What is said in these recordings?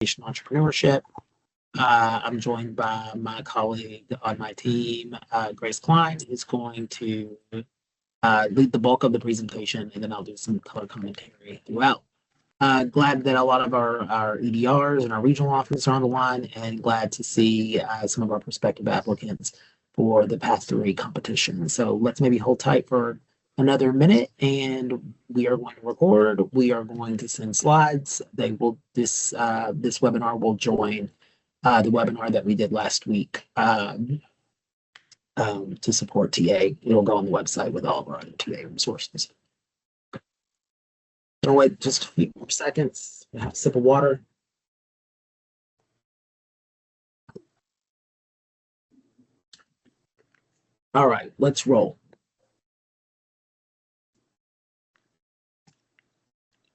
entrepreneurship. I'm joined by my colleague on my team, Grace Klein, who's going to lead the bulk of the presentation, and then I'll do some color commentary throughout. Glad that a lot of our EDRs and our regional offices are on the line, and glad to see some of our prospective applicants for the Path 3 competition. So let's maybe hold tight for another minute, and we are going to record. We are going to send slides. This webinar will join the webinar that we did last week to support TA. It'll go on the website with all of our other TA resources. Gonna wait just a few more seconds. Have a sip of water. All right, let's roll.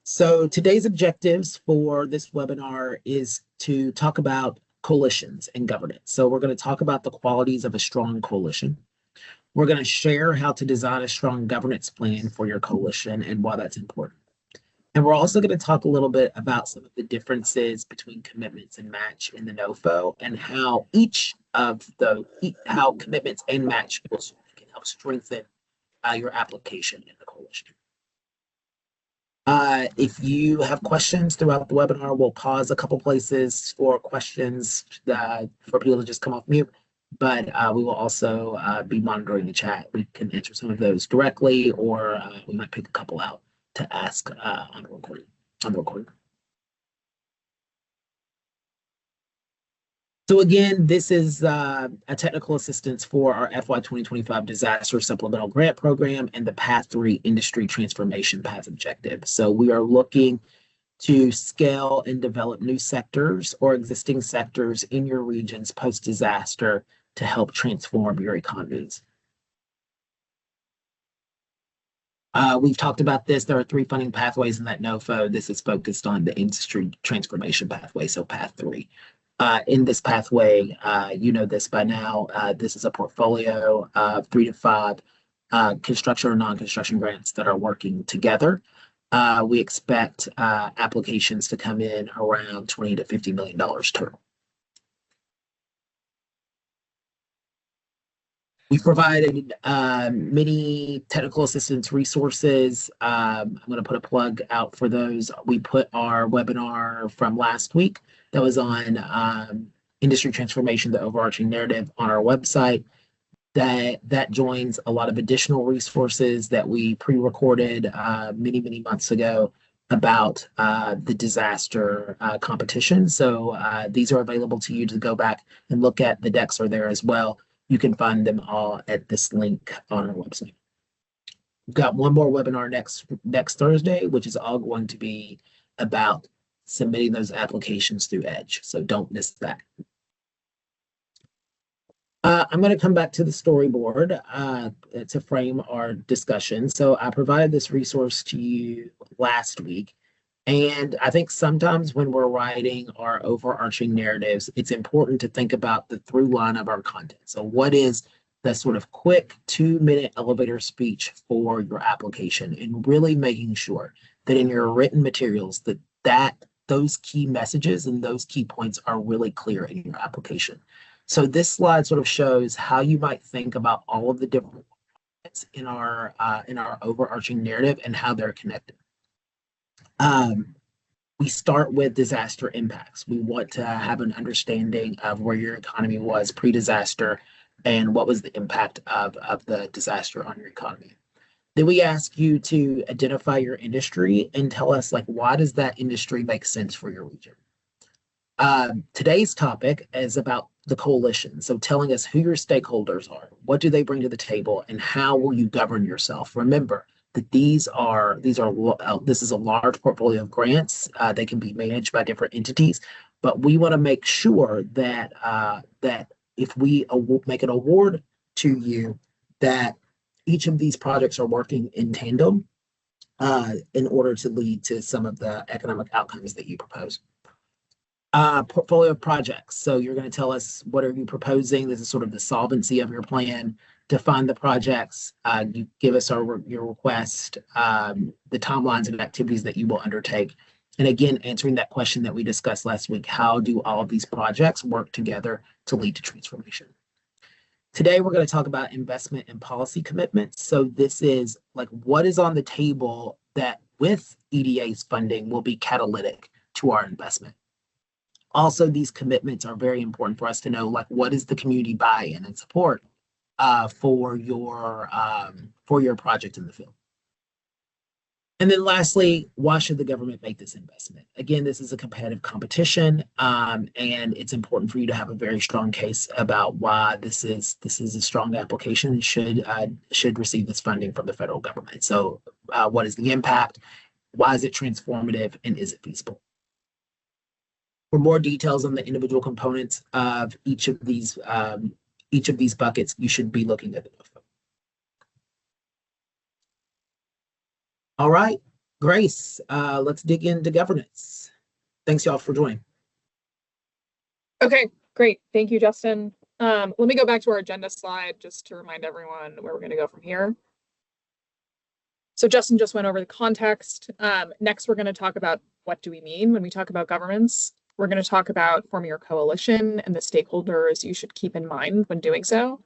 So today's objectives for this webinar is to talk about coalitions and governance. So we're going to talk about the qualities of a strong coalition. We're going to share how to design a strong governance plan for your coalition and why that's important. And we're also going to talk a little bit about some of the differences between commitments and match in the NoFO and how how commitments and match can help strengthen your application in the coalition. If you have questions throughout the webinar, we'll pause a couple places for questions for people to just come off mute, but we will also be monitoring the chat. We can answer some of those directly, or we might pick a couple out to ask on the recording. So again, this is a technical assistance for our FY25 Disaster Supplemental Grant Program and the Path 3 Industry Transformation Path Objective. So we are looking to scale and develop new sectors or existing sectors in your regions post-disaster to help transform your economies. We've talked about this. There are 3 funding pathways in that NoFO. This is focused on the industry transformation pathway, so Path 3. In this pathway, you know this by now, this is a portfolio of 3 to 5 construction or non-construction grants that are working together. We expect applications to come in around $20 to $50 million total. We provided many technical assistance resources. I'm going to put a plug out for those. We put our webinar from last week that was on industry transformation, the overarching narrative, on our website. That joins a lot of additional resources that we pre-recorded many months ago about the disaster competition. So these are available to you to go back and look at. The decks are there as well. You can find them all at this link on our website. We've got one more webinar next Thursday, which is all going to be about submitting those applications through Edge. So don't miss that. I'm going to come back to the storyboard to frame our discussion. So I provided this resource to you last week. And I think sometimes when we're writing our overarching narratives, it's important to think about the through line of our content. So what is the sort of quick 2-minute elevator speech for your application, and really making sure that in your written materials that those key messages and those key points are really clear in your application. So this slide sort of shows how you might think about all of the different points in our overarching narrative and how they're connected. We start with disaster impacts. We want to have an understanding of where your economy was pre-disaster and what was the impact of the disaster on your economy. Then we ask you to identify your industry and tell us, like, why does that industry make sense for your region? Today's topic is about the coalition. So telling us who your stakeholders are, what do they bring to the table, and how will you govern yourself? Remember that this is a large portfolio of grants. They can be managed by different entities, but we want to make sure that if we make an award to you, that each of these projects are working in tandem in order to lead to some of the economic outcomes that you propose. Portfolio of projects. So you're going to tell us, what are you proposing? This is sort of the solvency of your plan. Define the projects. You give us your request, the timelines and activities that you will undertake, And again, answering that question that we discussed last week, how do all of these projects work together to lead to transformation? Today, we're going to talk about investment and policy commitments. So this is like what is on the table that with EDA's funding will be catalytic to our investment. Also, these commitments are very important for us to know, like what is the community buy-in and support for your project in the field. And then lastly, why should the government make this investment? Again, this is a competitive competition, and it's important for you to have a very strong case about why this is a strong application and should receive this funding from the federal government. So, what is the impact? Why is it transformative, and is it feasible? For more details on the individual components of each of these buckets, you should be looking at the NoFO. All right, Grace, let's dig into governance. Thanks, y'all, for joining. Okay, great. Thank you, Justin. Let me go back to our agenda slide just to remind everyone where we're going to go from here. So Justin just went over the context. Next, we're going to talk about what do we mean when we talk about governance. We're going to talk about forming your coalition and the stakeholders you should keep in mind when doing so.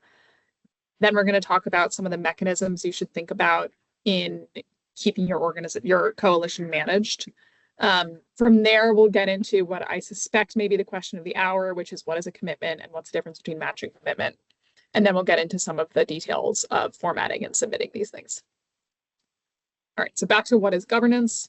Then we're going to talk about some of the mechanisms you should think about in keeping your coalition managed. From there, we'll get into what I suspect may be the question of the hour, which is what is a commitment and what's the difference between matching commitment. And then we'll get into some of the details of formatting and submitting these things. All right, so back to what is governance.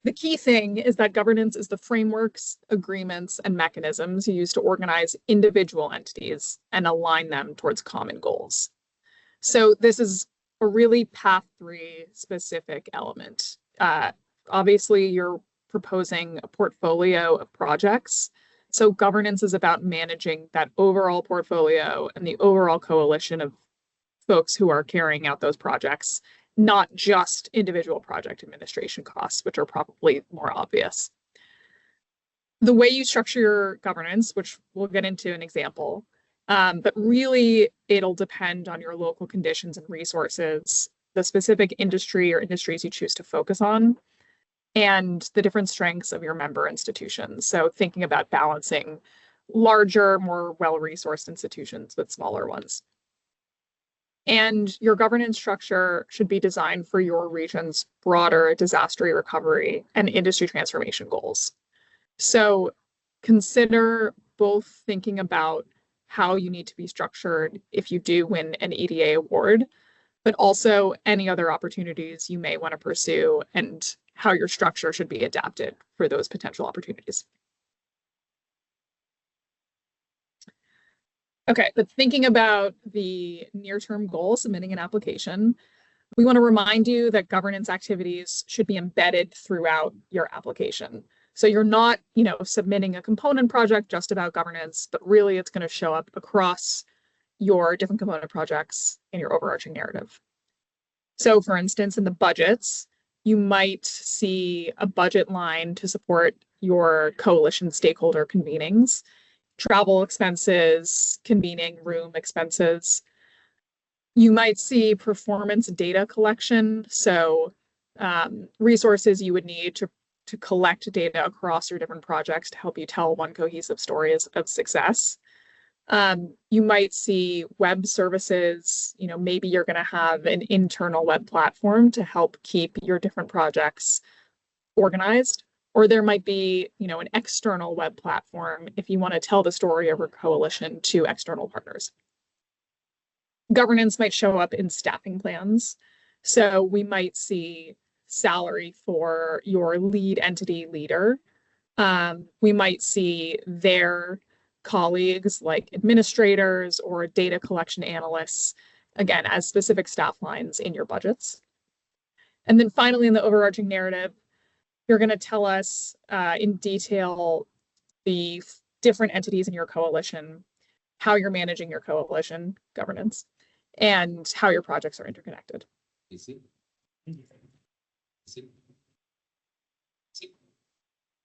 The key thing is that governance is the frameworks, agreements, and mechanisms you use to organize individual entities and align them towards common goals. So this is a really path 3 specific element. Obviously, you're proposing a portfolio of projects. So governance is about managing that overall portfolio and the overall coalition of folks who are carrying out those projects, not just individual project administration costs, which are probably more obvious. The way you structure your governance, which we'll get into an example, but really it'll depend on your local conditions and resources, the specific industry or industries you choose to focus on, and the different strengths of your member institutions. So thinking about balancing larger, more well-resourced institutions with smaller ones. And your governance structure should be designed for your region's broader disaster recovery and industry transformation goals. So consider both thinking about how you need to be structured if you do win an EDA award, but also any other opportunities you may want to pursue and how your structure should be adapted for those potential opportunities. Okay, but thinking about the near-term goal, submitting an application, we want to remind you that governance activities should be embedded throughout your application. So you're not, submitting a component project just about governance, but really it's going to show up across your different component projects in your overarching narrative. So for instance, in the budgets, you might see a budget line to support your coalition stakeholder convenings, travel expenses, convening room expenses. You might see performance data collection, so resources you would need to collect data across your different projects to help you tell one cohesive story of success. You might see web services, maybe you're going to have an internal web platform to help keep your different projects organized. Or there might be, an external web platform if you want to tell the story of your coalition to external partners. Governance might show up in staffing plans. So we might see salary for your lead entity leader. We might see their colleagues like administrators or data collection analysts, again, as specific staff lines in your budgets. And then finally, in the overarching narrative, you're going to tell us in detail the different entities in your coalition, how you're managing your coalition governance, and how your projects are interconnected.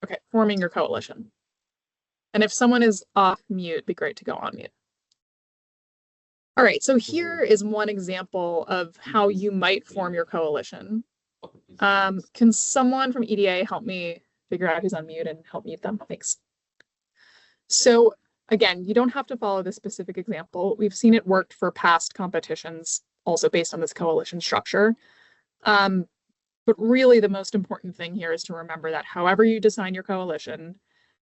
Okay, forming your coalition. And if someone is off mute, it'd be great to go on mute. All right, so here is one example of how you might form your coalition. Can someone from EDA help me figure out who's on mute and help mute them? Thanks. So again, you don't have to follow this specific example. We've seen it worked for past competitions, also based on this coalition structure. But really the most important thing here is to remember that however you design your coalition,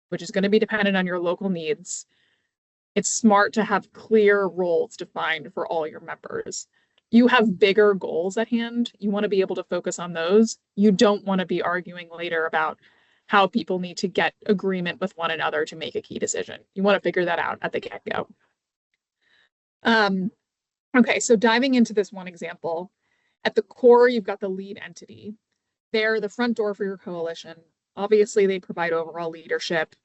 which is going to be dependent on your local needs, it's smart to have clear roles defined for all your members. You have bigger goals at hand. You want to be able to focus on those. You don't want to be arguing later about how people need to get agreement with one another to make a key decision. You want to figure that out at the get-go. Okay, so diving into this one example, at the core, you've got the lead entity. They're the front door for your coalition. Obviously, they provide overall leadership,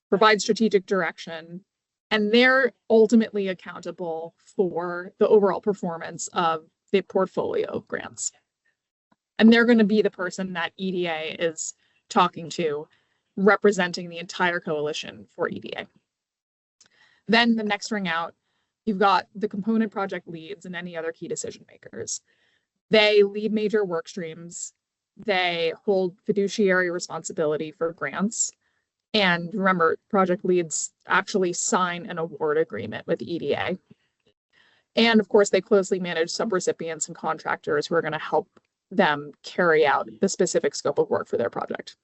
provide strategic direction, and they're ultimately accountable for the overall performance of the portfolio of grants. And they're going to be the person that EDA is talking to, representing the entire coalition for EDA. Then the next ring out, you've got the component project leads and any other key decision makers. They lead major work streams. They hold fiduciary responsibility for grants. And remember, project leads actually sign an award agreement with EDA. And of course, they closely manage subrecipients and contractors who are going to help them carry out the specific scope of work for their project.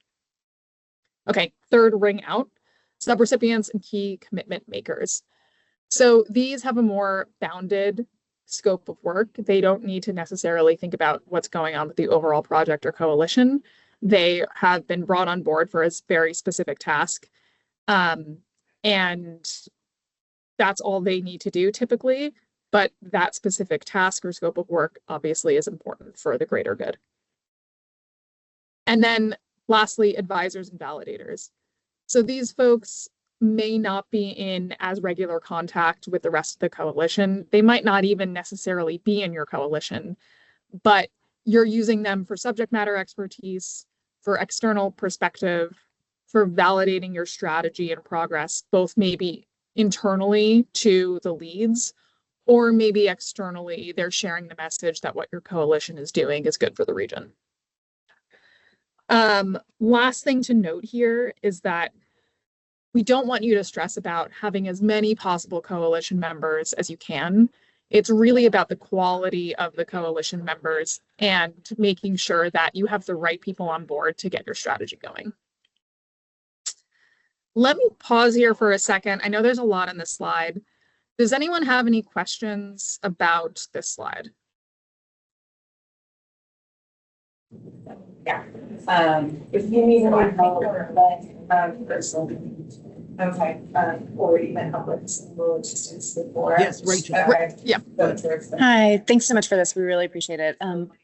Okay, third ring out, subrecipients and key commitment makers. So these have a more bounded scope of work. They don't need to necessarily think about what's going on with the overall project or coalition. They have been brought on board for a very specific task. And that's all they need to do typically. But that specific task or scope of work obviously is important for the greater good. And then lastly, advisors and validators. So these folks may not be in as regular contact with the rest of the coalition. They might not even necessarily be in your coalition, but you're using them for subject matter expertise, for external perspective, for validating your strategy and progress, both maybe internally to the leads, or maybe externally, they're sharing the message that what your coalition is doing is good for the region. Last thing to note here is that we don't want you to stress about having as many possible coalition members as you can. It's really about the quality of the coalition members and making sure that you have the right people on board to get your strategy going. Let me pause here for a second. I know there's a lot on this slide. Does anyone have any questions about this slide? Yeah. If you need more help, okay, or even help with some logistics before. Yes, Rachel. Yeah. Hi, thanks so much for this. We really appreciate it.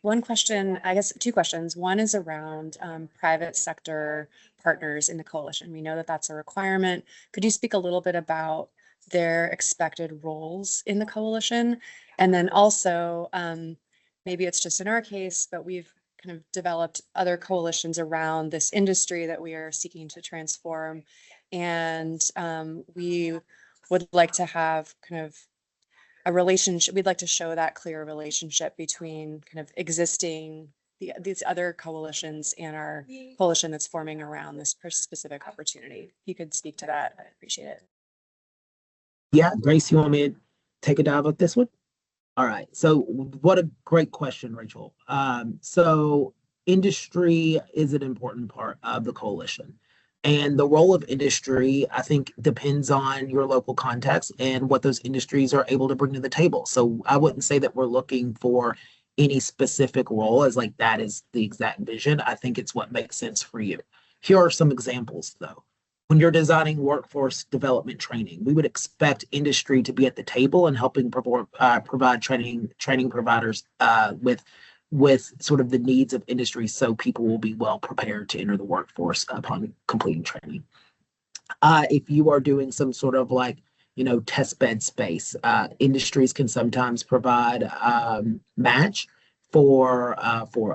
One question, I guess two questions. One is around private sector partners in the coalition. We know that that's a requirement. Could you speak a little bit about their expected roles in the coalition? And then also, maybe it's just in our case, but we've kind of developed other coalitions around this industry that we are seeking to transform. And we would like to have kind of a relationship. We'd like to show that clear relationship between kind of existing these other coalitions and our coalition that's forming around this specific opportunity. If you could speak to that, I'd appreciate it. Yeah, Grace, you want me to take a dive at this one? All right. So what a great question, Rachel. So industry is an important part of the coalition. And the role of industry, I think, depends on your local context and what those industries are able to bring to the table. So I wouldn't say that we're looking for any specific role as like that is the exact vision. I think it's what makes sense for you. Here are some examples, though. When you're designing workforce development training, we would expect industry to be at the table and helping provide training providers with sort of the needs of industry so people will be well prepared to enter the workforce upon completing training. If you are doing some sort of like, test bed space, industries can sometimes provide match for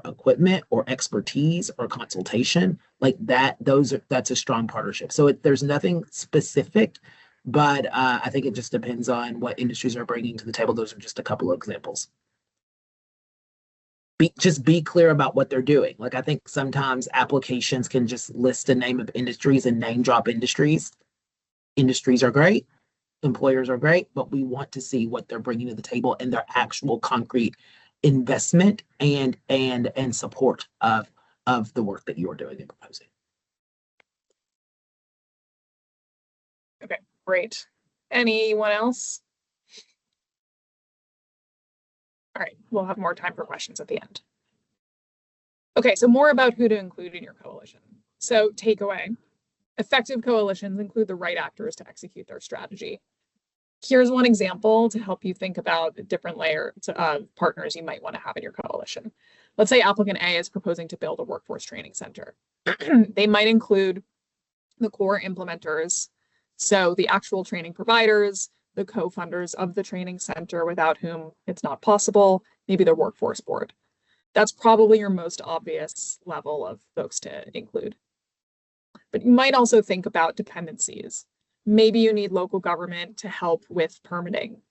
equipment or expertise or consultation like that. That's a strong partnership. So there's nothing specific, but I think it just depends on what industries are bringing to the table. Those are just a couple of examples. be clear about what they're doing. Like I think sometimes applications can just list a name of industries and name drop industries. Industries are great, employers are great, but we want to see what they're bringing to the table and their actual concrete investment and support of the work that you're doing and proposing. Okay, great. Anyone else? All right, we'll have more time for questions at the end. Okay, so more about who to include in your coalition. So takeaway, effective coalitions include the right actors to execute their strategy. Here's one example to help you think about different layers of partners you might want to have in your coalition. Let's say applicant A is proposing to build a workforce training center. They might include the core implementers, so the actual training providers, the co-funders of the training center without whom it's not possible, maybe the workforce board. That's probably your most obvious level of folks to include. But you might also think about dependencies. Maybe you need local government to help with permitting.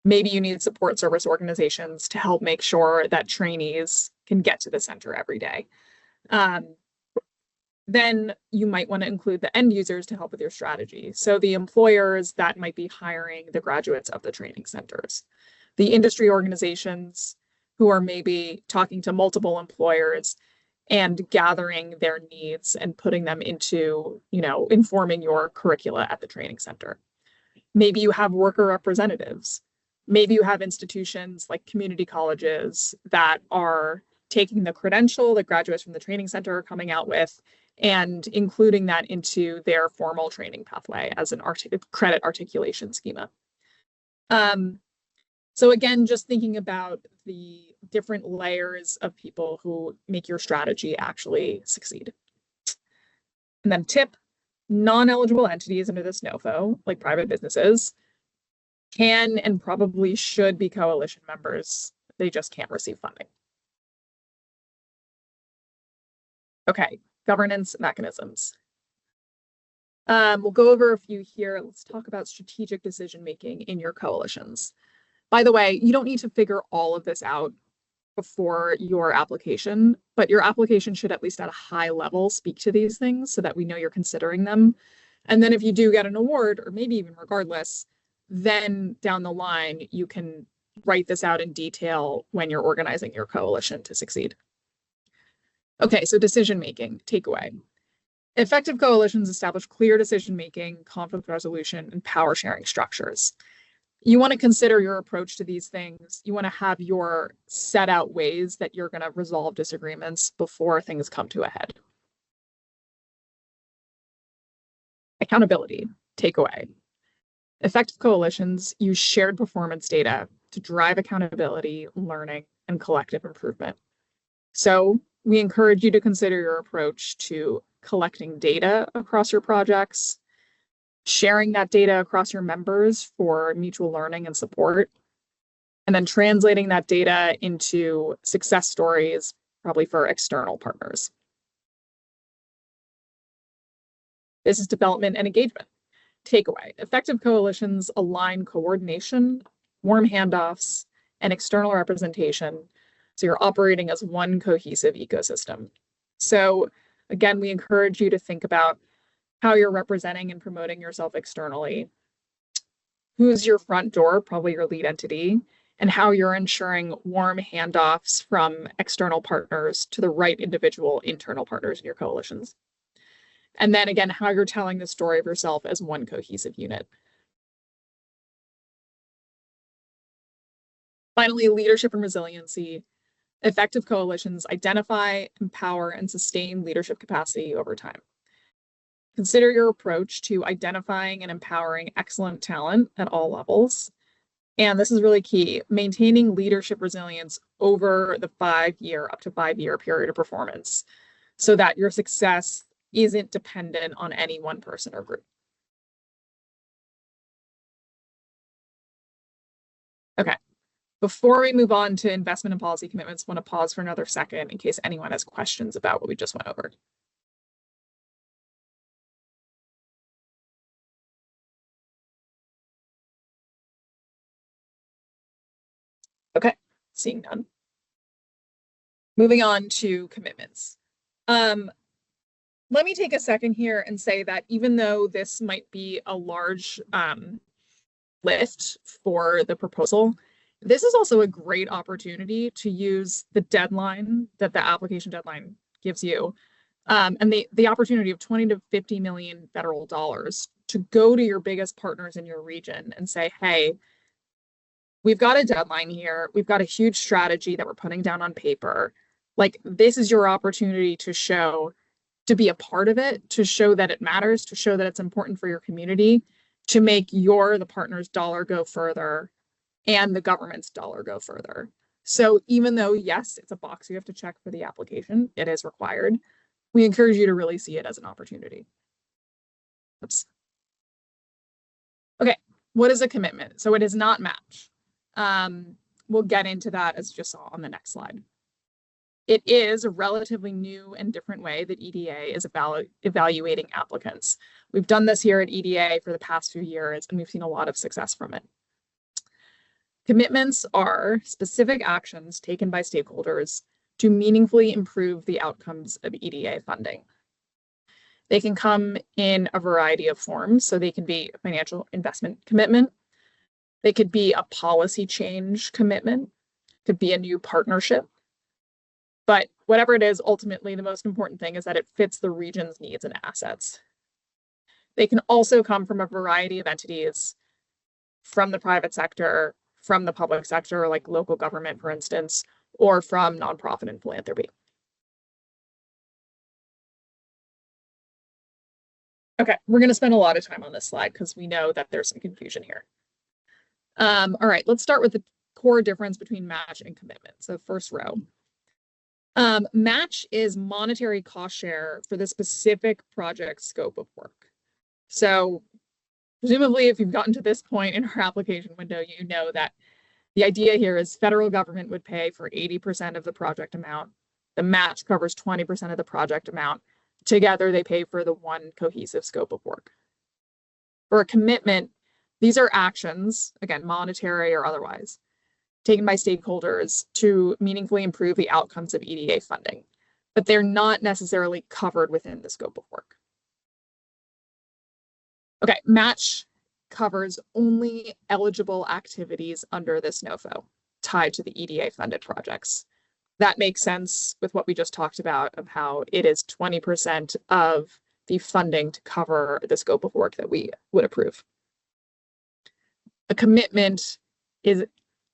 Maybe you need support service organizations to help make sure that trainees can get to the center every day. Then you might want to include the end users to help with your strategy. So the employers that might be hiring the graduates of the training centers, the industry organizations who are maybe talking to multiple employers and gathering their needs and putting them into, informing your curricula at the training center. Maybe you have worker representatives. Maybe you have institutions like community colleges that are taking the credential that graduates from the training center are coming out with and including that into their formal training pathway as an credit articulation schema. So again, just thinking about the different layers of people who make your strategy actually succeed. And then tip, non-eligible entities under this NoFO, like private businesses, can and probably should be coalition members. They just can't receive funding. Okay, governance mechanisms. We'll go over a few here. Let's talk about strategic decision-making in your coalitions. By the way, you don't need to figure all of this out before your application, but your application should at least at a high level speak to these things so that we know you're considering them. And then if you do get an award, or maybe even regardless, then down the line, you can write this out in detail when you're organizing your coalition to succeed. Okay, so decision-making, takeaway. Effective coalitions establish clear decision-making, conflict resolution, and power-sharing structures. You want to consider your approach to these things. You want to have your set out ways that you're going to resolve disagreements before things come to a head. Accountability, takeaway. Effective coalitions use shared performance data to drive accountability, learning, and collective improvement. So we encourage you to consider your approach to collecting data across your projects, sharing that data across your members for mutual learning and support, and then translating that data into success stories, probably for external partners. Business development and engagement. Takeaway, effective coalitions align coordination, warm handoffs, and external representation, so you're operating as one cohesive ecosystem. So again, we encourage you to think about how you're representing and promoting yourself externally, who's your front door, probably your lead entity, and how you're ensuring warm handoffs from external partners to the right individual internal partners in your coalitions. And then again, how you're telling the story of yourself as one cohesive unit. Finally, leadership and resiliency. Effective coalitions identify, empower, and sustain leadership capacity over time. Consider your approach to identifying and empowering excellent talent at all levels. And this is really key, maintaining leadership resilience over the up to 5 year period of performance so that your success isn't dependent on any one person or group. Okay, before we move on to investment and policy commitments, I want to pause for another second in case anyone has questions about what we just went over. Okay, seeing none. Moving on to commitments. Let me take a second here and say that even though this might be a large lift for the proposal, this is also a great opportunity to use the deadline that the application deadline gives you, and the opportunity of 20 to 50 million federal dollars to go to your biggest partners in your region and say, hey, we've got a deadline here. We've got a huge strategy that we're putting down on paper. Like, this is your opportunity to show, to be a part of it, to show that it matters, to show that it's important for your community, to make the partner's dollar go further and the government's dollar go further. So even though, yes, it's a box you have to check for the application, it is required, we encourage you to really see it as an opportunity. Oops. Okay, what is a commitment? So it is not match. We'll get into that as just saw on the next slide. It is a relatively new and different way that EDA is evaluating applicants. We've done this here at EDA for the past few years, and we've seen a lot of success from it. Commitments are specific actions taken by stakeholders to meaningfully improve the outcomes of EDA funding. They can come in a variety of forms. So they can be a financial investment commitment. They could be a policy change commitment, could be a new partnership. But whatever it is, ultimately, the most important thing is that it fits the region's needs and assets. They can also come from a variety of entities, from the private sector, from the public sector, like local government, for instance, or from nonprofit and philanthropy. Okay, we're going to spend a lot of time on this slide because we know that there's some confusion here. All right, let's start with the core difference between match and commitment. So first row. Match is monetary cost share for the specific project scope of work. So presumably, if you've gotten to this point in our application window, you know that the idea here is federal government would pay for 80% of the project amount. The match covers 20% of the project amount. Together, they pay for the one cohesive scope of work. For a commitment, these are actions, again, monetary or otherwise, taken by stakeholders to meaningfully improve the outcomes of EDA funding, but they're not necessarily covered within the scope of work. Okay, match covers only eligible activities under this NoFO tied to the EDA funded projects. That makes sense with what we just talked about of how it is 20% of the funding to cover the scope of work that we would approve. A commitment is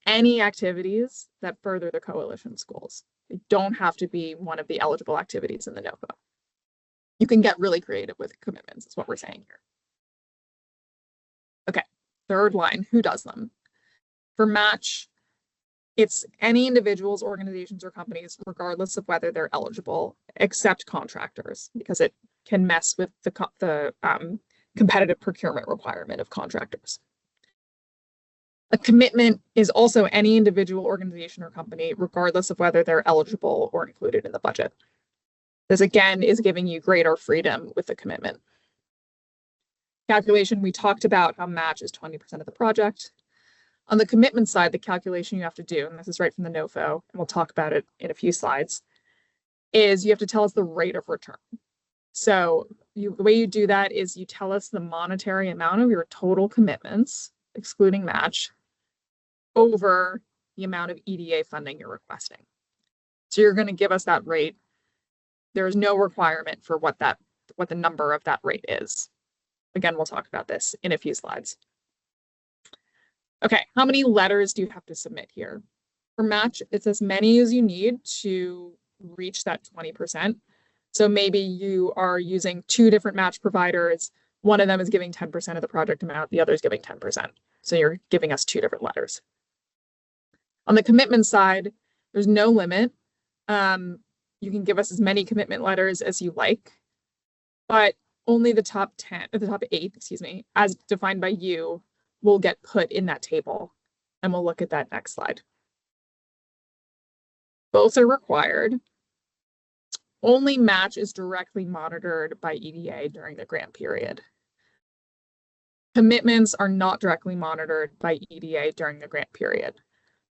any activities that further the coalition's goals. They don't have to be one of the eligible activities in the NoFO. You can get really creative with commitments, is what we're saying here. Okay, third line, who does them? For match, it's any individuals, organizations, or companies, regardless of whether they're eligible, except contractors, because it can mess with the competitive procurement requirement of contractors. A commitment is also any individual, organization, or company, regardless of whether they're eligible or included in the budget. This, again, is giving you greater freedom with the commitment. Calculation, we talked about how match is 20% of the project. On the commitment side, the calculation you have to do, and this is right from the NoFO, and we'll talk about it in a few slides, is you have to tell us the rate of return. So the way you do that is you tell us the monetary amount of your total commitments, excluding match, over the amount of EDA funding you're requesting. So you're going to give us that rate. There is no requirement for what the number of that rate is. Again, we'll talk about this in a few slides. Okay, how many letters do you have to submit here? For match, it's as many as you need to reach that 20%. So maybe you are using two different match providers. One of them is giving 10% of the project amount, the other is giving 10%. So you're giving us two different letters. On the commitment side, there's no limit. You can give us as many commitment letters as you like, but only the top 8, as defined by you, will get put in that table. And we'll look at that next slide. Both are required. Only match is directly monitored by EDA during the grant period. Commitments are not directly monitored by EDA during the grant period.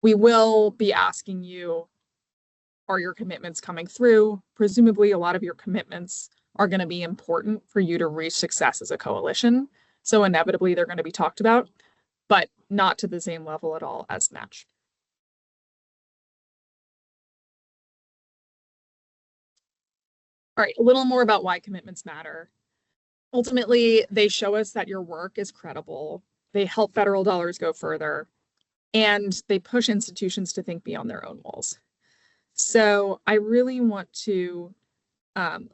We will be asking you are your commitments coming through? Presumably, a lot of your commitments are going to be important for you to reach success as a coalition. So inevitably, they're going to be talked about, but not to the same level at all as match. All right, a little more about why commitments matter. Ultimately, they show us that your work is credible. They help federal dollars go further, and they push institutions to think beyond their own walls. So I really want to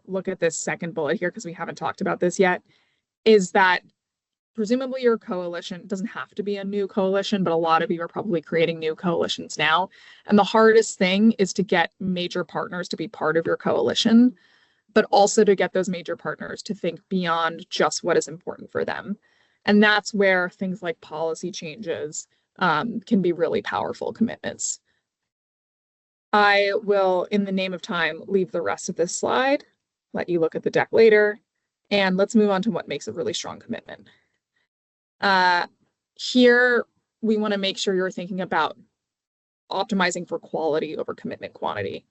look at this second bullet here because we haven't talked about this yet, is that presumably your coalition doesn't have to be a new coalition, but a lot of you are probably creating new coalitions now. And the hardest thing is to get major partners to be part of your coalition, but also to get those major partners to think beyond just what is important for them. And that's where things like policy changes can be really powerful commitments. I will, in the name of time, leave the rest of this slide, let you look at the deck later, and let's move on to what makes a really strong commitment. Here, we want to make sure you're thinking about optimizing for quality over commitment quantity.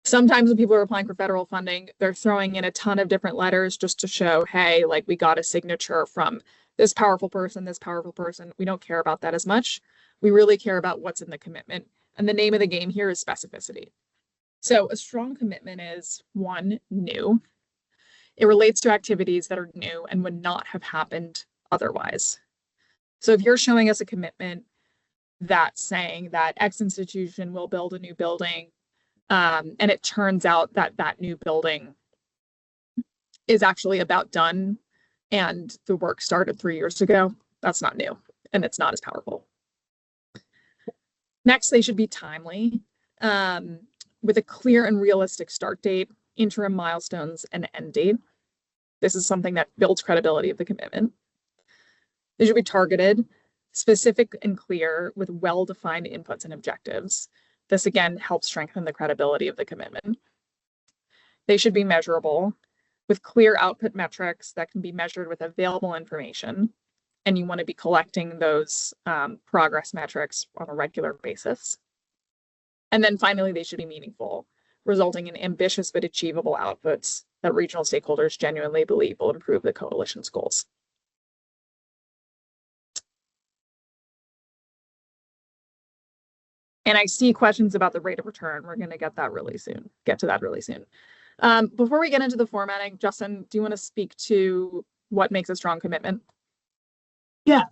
Sometimes when people are applying for federal funding, they're throwing in a ton of different letters just to show, hey, like we got a signature from this powerful person, this powerful person. We don't care about that as much. We really care about what's in the commitment. And the name of the game here is specificity. So a strong commitment is, one, new. It relates to activities that are new and would not have happened otherwise. So if you're showing us a commitment that's saying that X institution will build a new building, and it turns out that that new building is actually about done and the work started 3 years ago, that's not new and it's not as powerful. Next, they should be timely, with a clear and realistic start date, interim milestones, and end date. This is something that builds credibility of the commitment. They should be targeted, specific and clear, with well-defined inputs and objectives. This again helps strengthen the credibility of the commitment. They should be measurable, with clear output metrics that can be measured with available information. And you want to be collecting those progress metrics on a regular basis. And then finally, they should be meaningful, resulting in ambitious but achievable outputs that regional stakeholders genuinely believe will improve the coalition's goals. And I see questions about the rate of return. We're going to get to that really soon. Before we get into the formatting, Justin, do you want to speak to what makes a strong commitment? Yeah.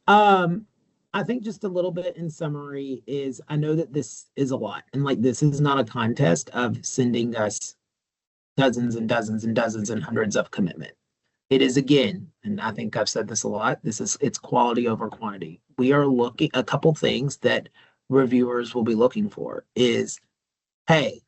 I think just a little bit in summary is I know that this is a lot, and like this is not a contest of sending us dozens and dozens and dozens and hundreds of commitment. It is, again, and I think I've said this a lot, it's quality over quantity. We are looking, a couple things that reviewers will be looking for is, hey,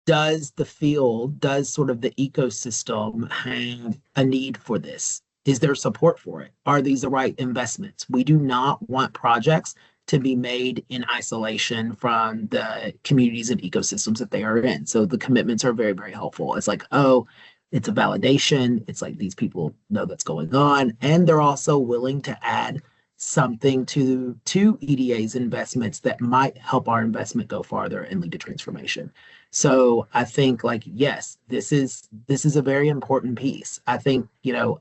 does sort of the ecosystem have a need for this? Is there support for it? Are these the right investments? We do not want projects to be made in isolation from the communities and ecosystems that they are in. So the commitments are very, very helpful. It's like, oh, it's a validation. It's like these people know that's going on. And they're also willing to add something to EDA's investments that might help our investment go farther and lead to transformation. So I think, like, yes, this is a very important piece. I think,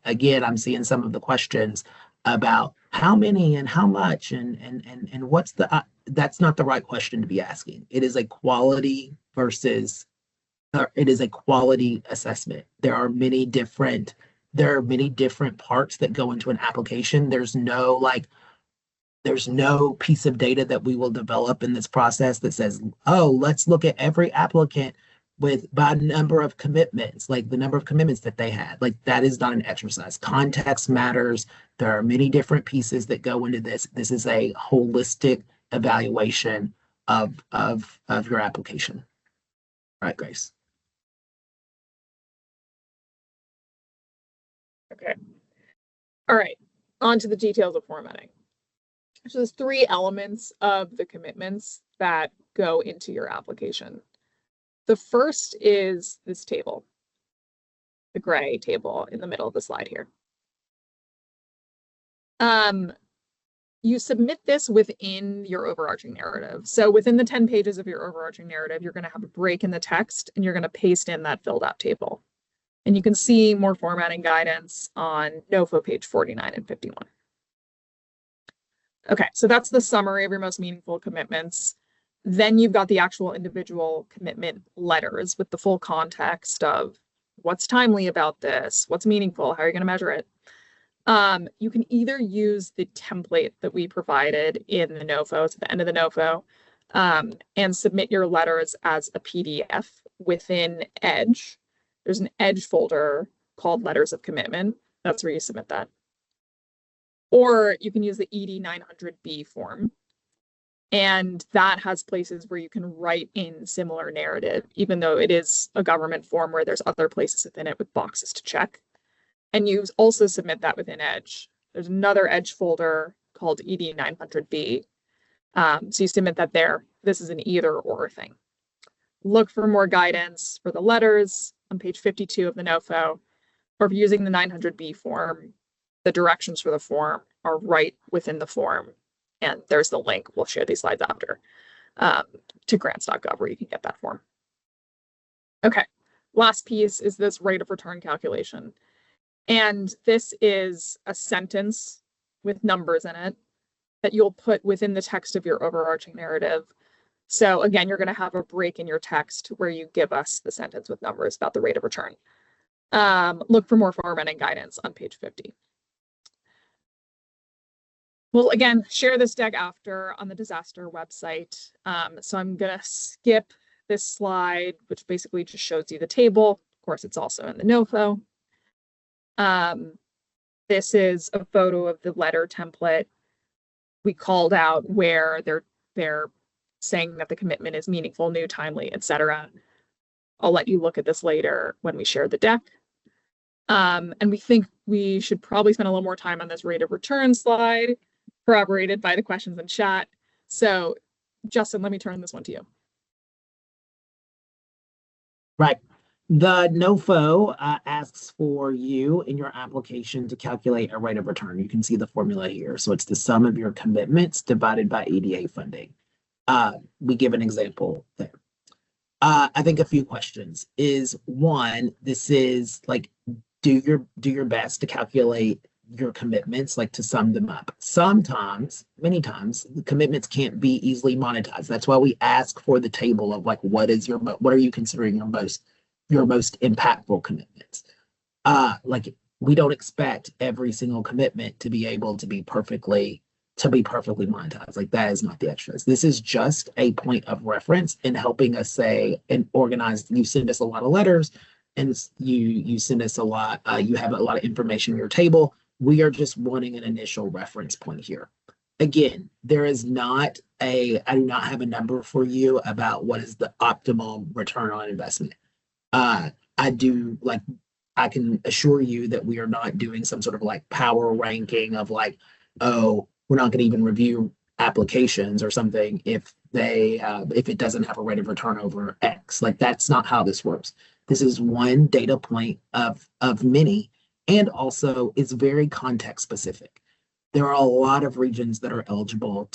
again, I'm seeing some of the questions about how many and how much and what's that's not the right question to be asking. It is a quality assessment. There are many different parts that go into an application. There's no piece of data that we will develop in this process that says, oh, let's look at every applicant by number of commitments, like the number of commitments that they had. Like, that is not an exercise. Context matters. There are many different pieces that go into this. This is a holistic evaluation of your application. All right, Grace. Okay. All right. On to the details of formatting. So there's 3 elements of the commitments that go into your application. The first is this table, the gray table in the middle of the slide here. you submit this within your overarching narrative. So within the 10 pages of your overarching narrative, you're going to have a break in the text and you're going to paste in that filled out table. And you can see more formatting guidance on NoFO page 49 and 51. Okay, so that's the summary of your most meaningful commitments. Then you've got the actual individual commitment letters with the full context of what's timely about this, what's meaningful, how are you going to measure it. You can either use the template that we provided in the NoFO, it's at the end of the NoFO, and submit your letters as a PDF within Edge. There's an Edge folder called Letters of Commitment. That's where you submit that. Or you can use the ED900B form. And that has places where you can write in similar narrative, even though it is a government form where there's other places within it with boxes to check. And you also submit that within Edge. There's another Edge folder called ED900B. So you submit that there. This is an either or thing. Look for more guidance for the letters on page 52 of the NoFO, or if you're using the 900B form, the directions for the form are right within the form. And there's the link. We'll share these slides after to grants.gov where you can get that form. Okay, last piece is this rate of return calculation. And this is a sentence with numbers in it that you'll put within the text of your overarching narrative. So again, you're going to have a break in your text where you give us the sentence with numbers about the rate of return. Look for more formatting guidance on page 50. We'll again share this deck after on the disaster website. So I'm going to skip this slide, which basically just shows you the table. Of course, it's also in the NoFO. This is a photo of the letter template. We called out where they're saying that the commitment is meaningful, new, timely, etc. I'll let you look at this later when we share the deck. And we think we should probably spend a little more time on this rate of return slide, corroborated by the questions in chat. So Justin, let me turn this one to you. Right. The NoFO asks for you in your application to calculate a rate of return. You can see the formula here. So it's the sum of your commitments divided by EDA funding. We give an example there. I think a few questions is one, this is like, do your best to calculate your commitments, like to sum them up. Sometimes, many times, the commitments can't be easily monetized. That's why we ask for the table of like, what are you considering your most impactful commitments? Like we don't expect every single commitment to be able to be perfectly monetized. Like that is not the extras. This is just a point of reference in helping us say and organize. You send us a lot of letters and you send us a lot, you have a lot of information in your table. We are just wanting an initial reference point here. Again, there is not I do not have a number for you about what is the optimal return on investment. I can assure you that we are not doing some sort of like power ranking of like, oh, we're not going to even review applications or something if it doesn't have a rate of return over X. Like that's not how this works. This is one data point of many, and also it's very context specific. There are a lot of regions that are eligible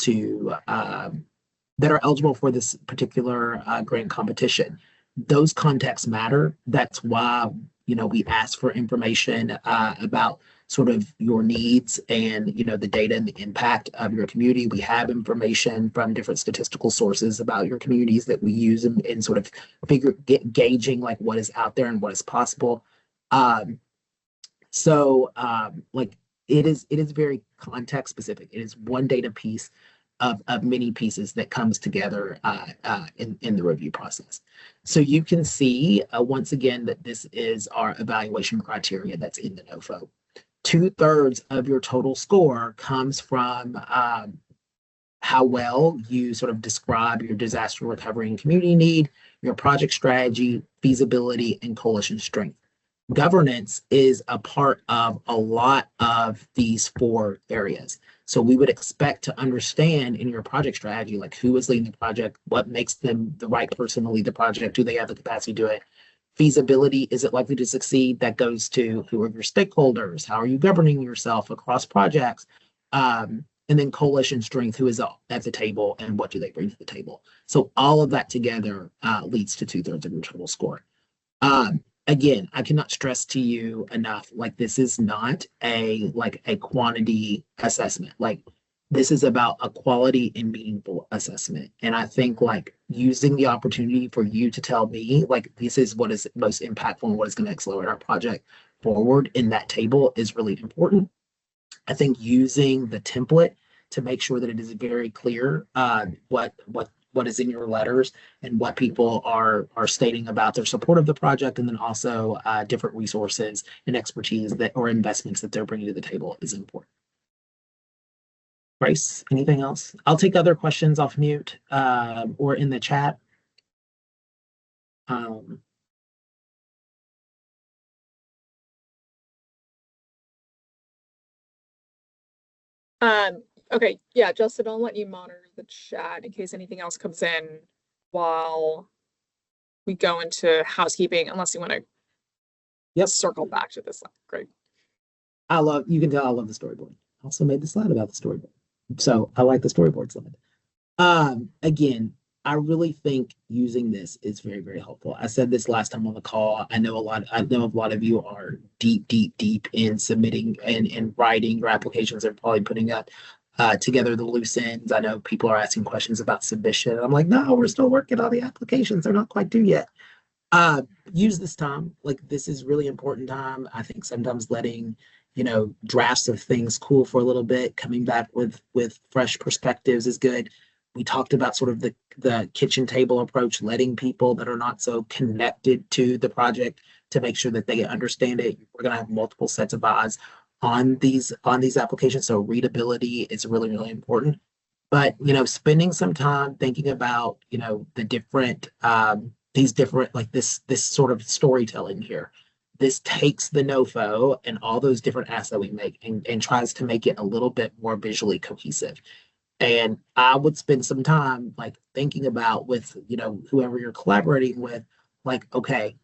for this particular grant competition. Those contexts matter. That's why we ask for information about sort of your needs and the data and the impact of your community. We have information from different statistical sources about your communities that we use in sort of gauging like what is out there and what is possible. Like it is very context specific. It is one data piece of many pieces that comes together in the review process. So you can see once again that this is our evaluation criteria that's in the NoFO. 2/3 of your total score comes from how well you sort of describe your disaster recovery and community need, your project strategy, feasibility, and coalition strength. Governance is a part of a lot of these 4 areas. So we would expect to understand in your project strategy, like who is leading the project, what makes them the right person to lead the project, do they have the capacity to do it? Feasibility, is it likely to succeed? That goes to who are your stakeholders? How are you governing yourself across projects? and then coalition strength, who is at the table and what do they bring to the table. So all of that together leads to 2/3 of your total score. Again, I cannot stress to you enough, like this is not a quantity assessment. Like this is about a quality and meaningful assessment. And I think like using the opportunity for you to tell me like this is what is most impactful and what is going to accelerate our project forward in that table is really important. I think using the template to make sure that it is very clear what is in your letters and what people are stating about their support of the project, and then also different resources and expertise that or investments that they're bringing to the table is important. Grace, anything else? I'll take other questions off mute or in the chat. Okay, yeah, Justin, I'll let you monitor the chat in case anything else comes in while we go into housekeeping, unless you want to circle back to this. Great. You can tell I love the storyboard. I also made the slide about the storyboard. So I like the storyboard slide. Again, I really think using this is very, very helpful. I said this last time on the call. I know a lot of you are deep in submitting and writing your applications and probably putting together the loose ends. I know people are asking questions about submission. I'm like, no, we're still working on the applications. They're not quite due yet. Use this time. Like this is really important time. I think sometimes letting drafts of things cool for a little bit, coming back with fresh perspectives is good. We talked about sort of the kitchen table approach, letting people that are not so connected to the project to make sure that they understand it. We're going to have multiple sets of eyes on these applications, so readability is really, really important. But spending some time thinking about the different these different like this sort of storytelling here. This takes the NoFO and all those different asks that we make and tries to make it a little bit more visually cohesive. And I would spend some time like thinking about with whoever you're collaborating with, like, okay,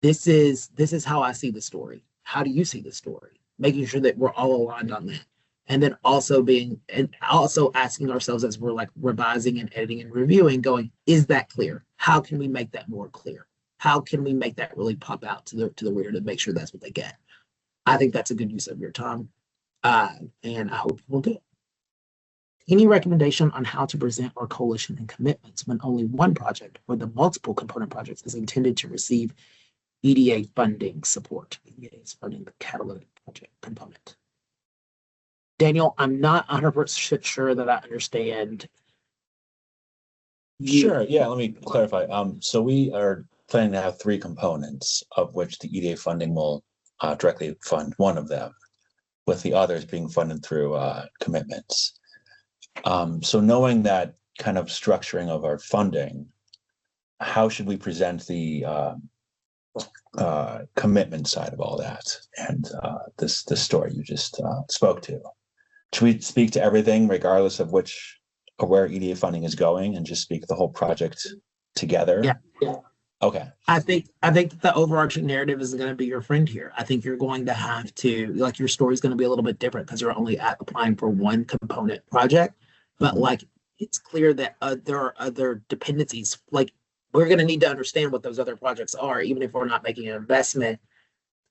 this is how I see the story. How do you see the story? Making sure that we're all aligned on that. And then also asking ourselves as we're like revising and editing and reviewing, going, is that clear? How can we make that more clear? How can we make that really pop out to the reader to make sure that's what they get? I think that's a good use of your time. And I hope you will do it. Any recommendation on how to present our coalition and commitments when only one project or the multiple component projects is intended to receive EDA funding support? EDA is funding the catalytic project component. Daniel, I'm not 100% sure that I understand. Sure. Yeah, let me clarify. So we are planning to have 3 components, of which the EDA funding will directly fund one of them, with the others being funded through commitments. So knowing that kind of structuring of our funding, how should we present the commitment side of all that and this story you just spoke to? Should we speak to everything regardless of where EDA funding is going and just speak the whole project together? Yeah. Okay. I think that the overarching narrative is going to be your friend here. I think you're going to have to, like, your story is going to be a little bit different because you're only applying for one component project, but like it's clear that there are other dependencies. Like we're going to need to understand what those other projects are, even if we're not making an investment.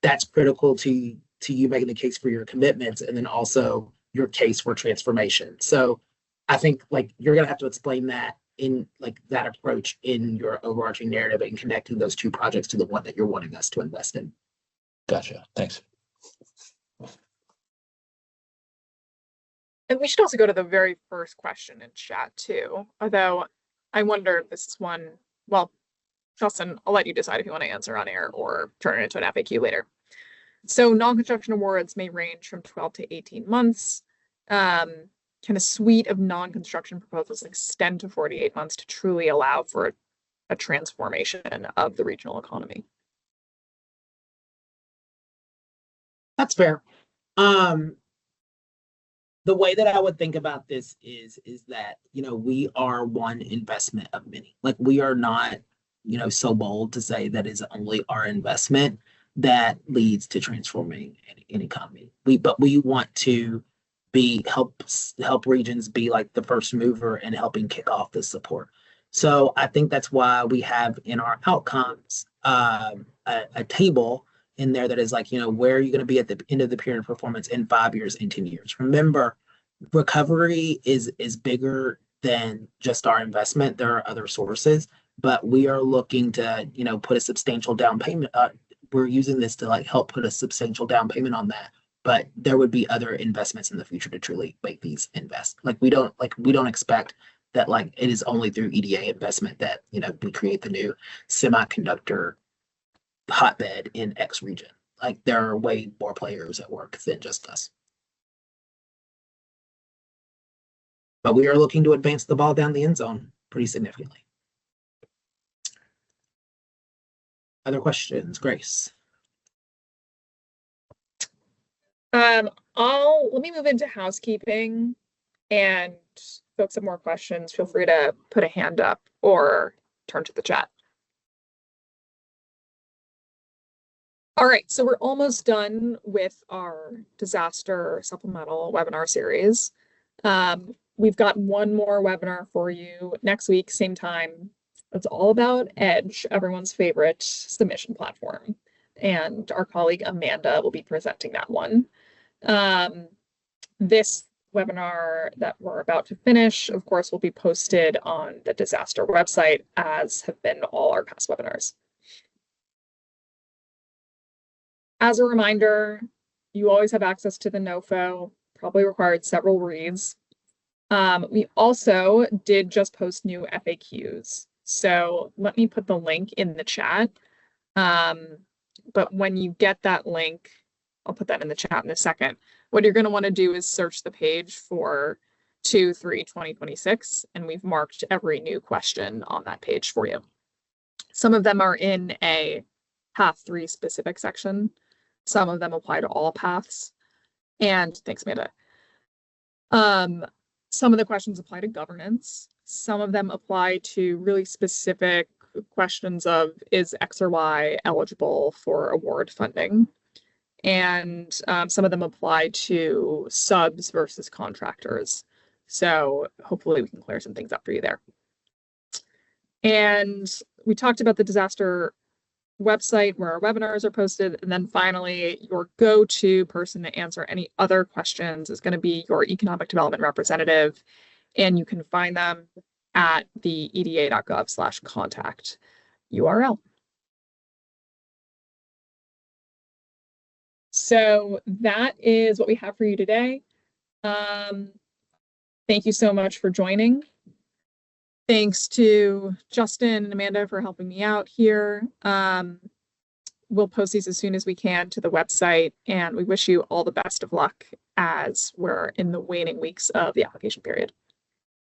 That's critical to you making the case for your commitments, and then also your case for transformation. So I think like you're going to have to explain that in like that approach in your overarching narrative and connecting those 2 projects to the one that you're wanting us to invest in. Gotcha. Thanks. And we should also go to the very first question in chat too, although I wonder if this is one, well, Justin, I'll let you decide if you want to answer on air or turn it into an FAQ later. So non-construction awards may range from 12 to 18 months. Can a suite of non-construction proposals extend to 48 months to truly allow for a transformation of the regional economy? That's fair. The way that I would think about this is that, we are one investment of many. Like we are not, so bold to say that is only our investment that leads to transforming an economy. But we want to help regions be like the first mover in helping kick off this support. So I think that's why we have in our outcomes a table in there that is like, where are you going to be at the end of the period of performance in 5 years and 10 years? Remember, recovery is bigger than just our investment. There are other sources, but we are looking to, put a substantial down payment. We're using this to like help put a substantial down payment on that. But there would be other investments in the future to truly make these invest. We don't expect that like it is only through EDA investment that we create the new semiconductor hotbed in X region. Like there are way more players at work than just us. But we are looking to advance the ball down the end zone pretty significantly. Other questions, Grace? Let me move into housekeeping, and folks have more questions, feel free to put a hand up or turn to the chat. All right, so we're almost done with our disaster supplemental webinar series. We've got one more webinar for you next week, same time. It's all about Edge, everyone's favorite submission platform. And our colleague Amanda will be presenting that one. This webinar that we're about to finish, of course, will be posted on the disaster website, as have been all our past webinars. As a reminder, you always have access to the NoFO, probably required several reads. We also did just post new FAQs. So let me put the link in the chat. But when you get that link, I'll put that in the chat in a second. What you're going to want to do is search the page for 2/3/2026, and we've marked every new question on that page for you. Some of them are in a Path 3 specific section. Some of them apply to all paths. And thanks, Amanda. Some of the questions apply to governance. Some of them apply to really specific questions of, is X or Y eligible for award funding? And some of them apply to subs versus contractors. So hopefully we can clear some things up for you there. And we talked about the disaster website where our webinars are posted. And then finally, your go-to person to answer any other questions is going to be your economic development representative. And you can find them at the eda.gov/contact URL. So that is what we have for you today. Thank you so much for joining. Thanks to Justin and Amanda for helping me out here. We'll post these as soon as we can to the website, and we wish you all the best of luck as we're in the waning weeks of the application period.